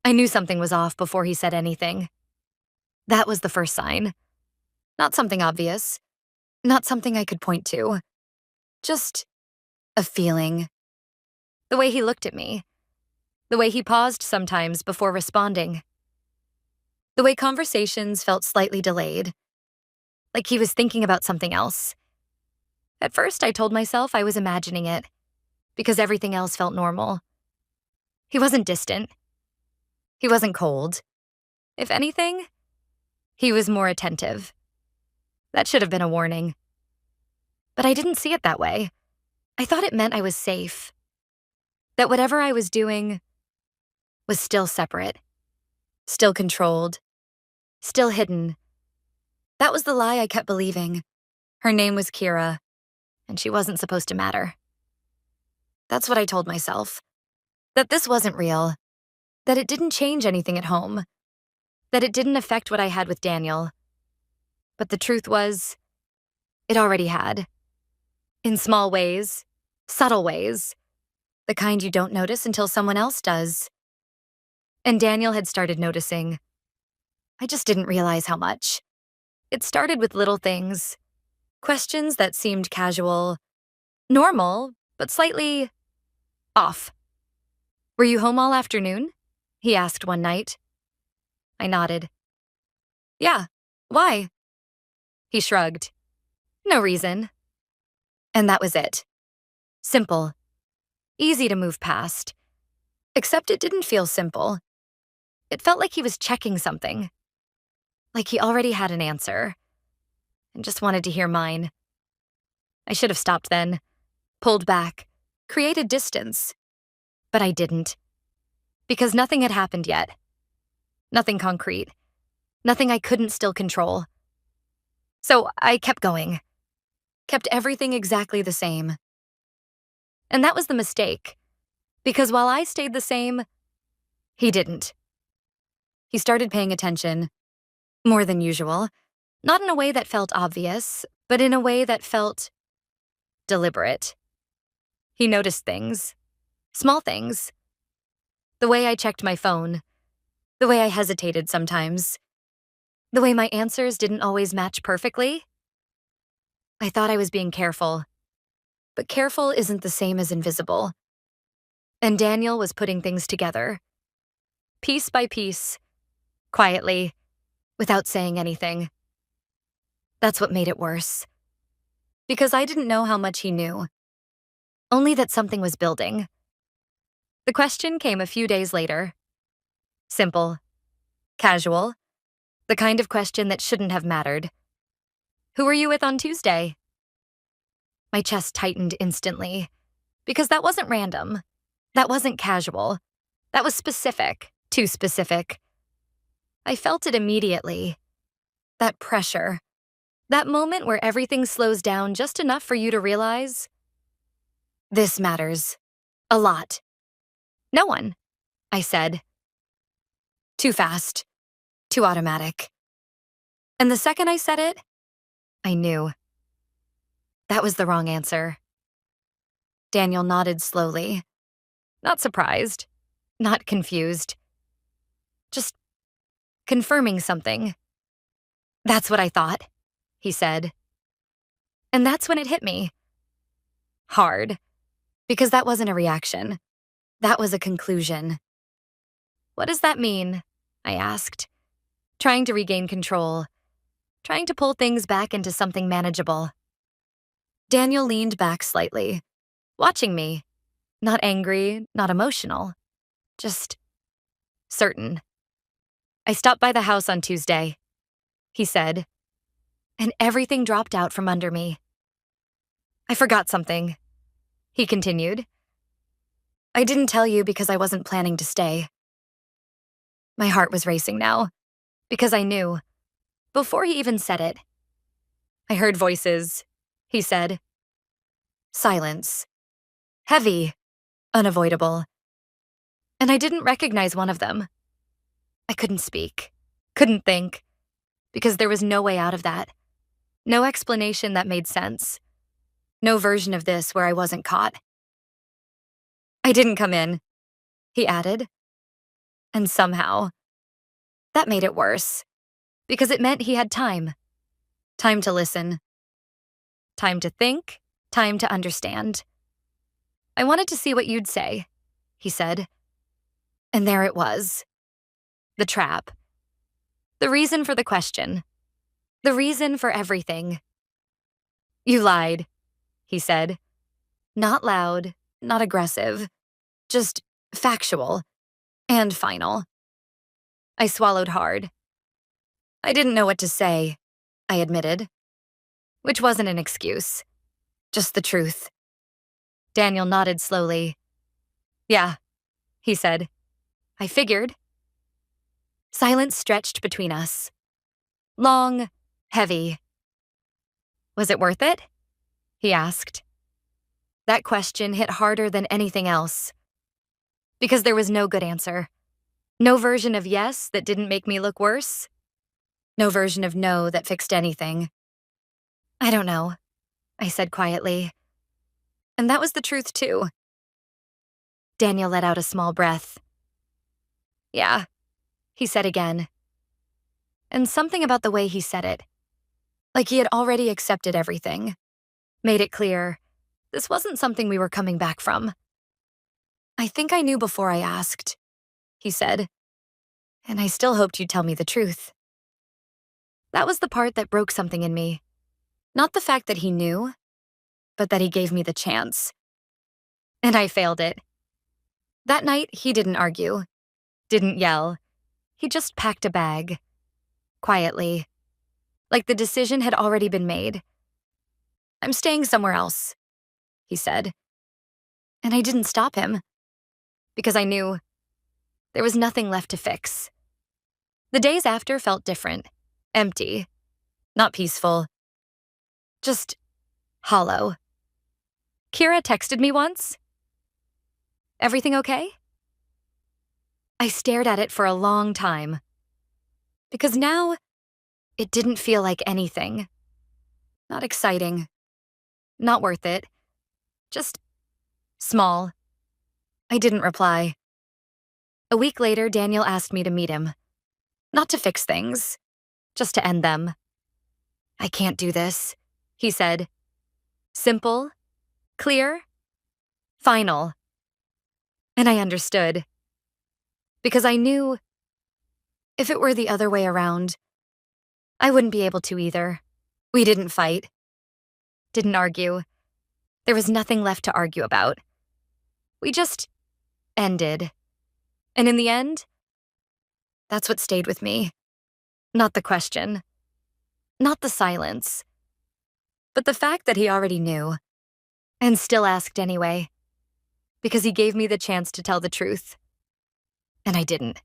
I knew something was off before he said anything. That was the first sign. Not something obvious. Not something I could point to. Just a feeling. The way he looked at me. The way he paused sometimes before responding. The way conversations felt slightly delayed. Like he was thinking about something else. At first, I told myself I was imagining it, because everything else felt normal. He wasn't distant. He wasn't cold. If anything, he was more attentive. That should have been a warning. But I didn't see it that way. I thought it meant I was safe. That whatever I was doing was still separate, still controlled, still hidden. That was the lie I kept believing. Her name was Kira, and she wasn't supposed to matter. That's what I told myself. That this wasn't real. That it didn't change anything at home. That it didn't affect what I had with Daniel. But the truth was, it already had. In small ways, subtle ways, the kind you don't notice until someone else does. And Daniel had started noticing. I just didn't realize how much. It started with little things. Questions that seemed casual, normal, but slightly off. "Were you home all afternoon?" he asked one night. I nodded. "Yeah, why?" He shrugged. "No reason." And that was it. Simple. Easy to move past. Except it didn't feel simple. It felt like he was checking something. Like he already had an answer. And just wanted to hear mine. I should have stopped then. Pulled back. Created distance. But I didn't. Because nothing had happened yet. Nothing concrete. Nothing I couldn't still control. So I kept going. Kept everything exactly the same. And that was the mistake. Because while I stayed the same, he didn't. He started paying attention. More than usual. Not in a way that felt obvious, but in a way that felt deliberate. He noticed things. Small things. The way I checked my phone. The way I hesitated sometimes. The way my answers didn't always match perfectly. I thought I was being careful. But careful isn't the same as invisible. And Daniel was putting things together. Piece by piece. Quietly. Without saying anything. That's what made it worse. Because I didn't know how much he knew. Only that something was building. The question came a few days later. Simple. Casual. The kind of question that shouldn't have mattered. "Who were you with on Tuesday?" My chest tightened instantly. Because that wasn't random. That wasn't casual. That was specific. Too specific. I felt it immediately. That pressure. That moment where everything slows down just enough for you to realize, this matters. A lot. "No one," I said. Too fast. Too automatic. And the second I said it, I knew. That was the wrong answer. Daniel nodded slowly. Not surprised. Not confused. Just confirming something. "That's what I thought," he said. And that's when it hit me. Hard. Because that wasn't a reaction. That was a conclusion. "What does that mean?" I asked, trying to regain control, trying to pull things back into something manageable. Daniel leaned back slightly, watching me. Not angry, not emotional. Just certain. "I stopped by the house on Tuesday," he said, and everything dropped out from under me. "I forgot something," he continued. "I didn't tell you because I wasn't planning to stay." My heart was racing now, because I knew, before he even said it. "I heard voices," he said. Silence. Heavy. Unavoidable. And I didn't recognize one of them. I couldn't speak. Couldn't think. Because there was no way out of that. No explanation that made sense. No version of this where I wasn't caught. "I didn't come in," he added. And somehow, that made it worse, because it meant he had time. Time to listen. Time to think. Time to understand. I wanted to see what you'd say, he said. And there it was. The trap. The reason for the question. The reason for everything. You lied, he said. Not loud, not aggressive, just factual and final. I swallowed hard. I didn't know what to say, I admitted, which wasn't an excuse, just the truth. Daniel nodded slowly. Yeah, he said. I figured. Silence stretched between us. Long, heavy. Was it worth it? He asked. That question hit harder than anything else. Because there was no good answer. No version of yes that didn't make me look worse. No version of no that fixed anything. I don't know, I said quietly. And that was the truth, too. Daniel let out a small breath. Yeah, he said again. And something about the way he said it, like he had already accepted everything, made it clear this wasn't something we were coming back from. I think I knew before I asked, he said, and I still hoped you'd tell me the truth. That was the part that broke something in me. Not the fact that he knew, but that he gave me the chance. And I failed it. That night, he didn't argue, didn't yell. He just packed a bag. Quietly. Like the decision had already been made. I'm staying somewhere else, he said. And I didn't stop him. Because I knew there was nothing left to fix. The days after felt different. Empty. Not peaceful. Just hollow. Kira texted me once. Everything okay? I stared at it for a long time. Because now, it didn't feel like anything. Not exciting. Not worth it. Just small. I didn't reply. A week later, Daniel asked me to meet him. Not to fix things, just to end them. I can't do this, he said. Simple, clear, final. And I understood. Because I knew if it were the other way around, I wouldn't be able to either. We didn't fight. Didn't argue. There was nothing left to argue about. We just ended. And in the end, that's what stayed with me. Not the question. Not the silence. But the fact that he already knew. And still asked anyway. Because he gave me the chance to tell the truth. And I didn't.